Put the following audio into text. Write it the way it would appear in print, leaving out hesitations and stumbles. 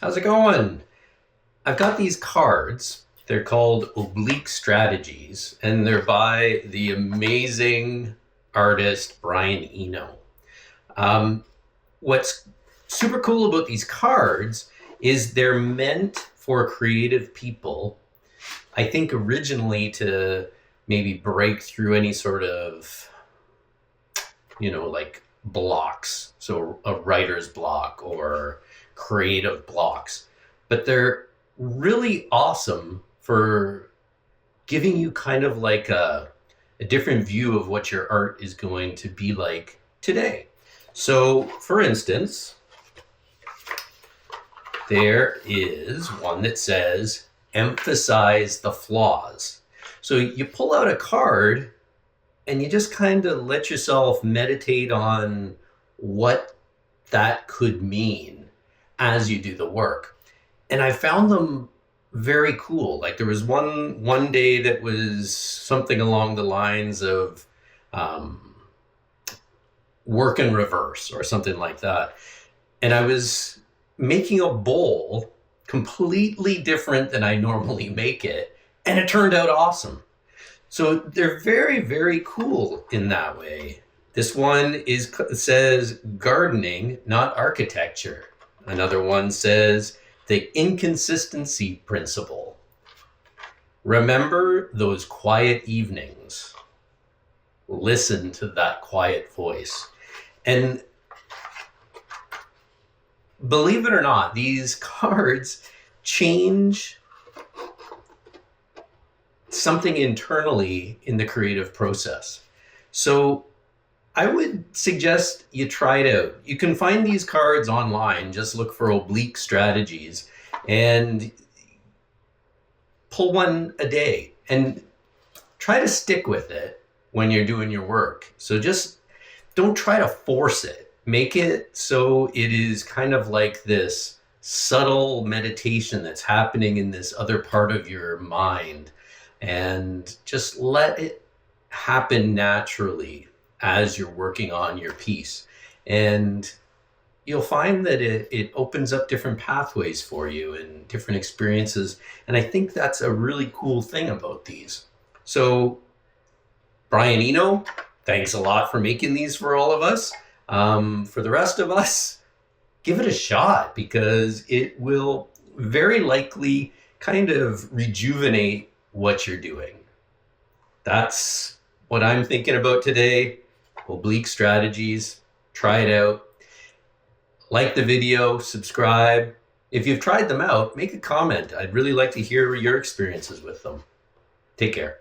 How's it going? I've got these cards. They're called Oblique Strategies, and they're by the amazing artist Brian Eno. Um, what's super cool about these cards is they're meant for creative people. I think originally to maybe break through any sort of, like blocks. So a writer's block or creative blocks. But they're really awesome for giving you kind of like a different view of what your art is going to be like today. So, for instance, there is one that says, emphasize the flaws. So you pull out a card and you just kind of let yourself meditate on what that could mean as you do the work. And I found them very cool. Like there was one day that was something along the lines of um, work in reverse or something like that. And I was making a bowl completely different than I normally make it, and it turned out awesome. So they're very, very cool in that way. This one says gardening, not architecture. Another one says the inconsistency principle. Remember those quiet evenings. Listen to that quiet voice. And believe it or not, these cards change something internally in the creative process. So I would suggest you try it out. You can find these cards online. Just look for Oblique Strategies and pull one a day and try to stick with it when you're doing your work. So just don't try to force it. Make it so it is kind of like this subtle meditation that's happening in this other part of your mind, and just let it happen naturally as you're working on your piece. And you'll find that it opens up different pathways for you and different experiences. And I think that's a really cool thing about these. So, Brian Eno, thanks a lot for making these for all of us. For the rest of us, give it a shot because it will very likely kind of rejuvenate what you're doing. That's what I'm thinking about today. Oblique Strategies. Try it out. Like the video, subscribe. If you've tried them out, make a comment. I'd really like to hear your experiences with them. Take care.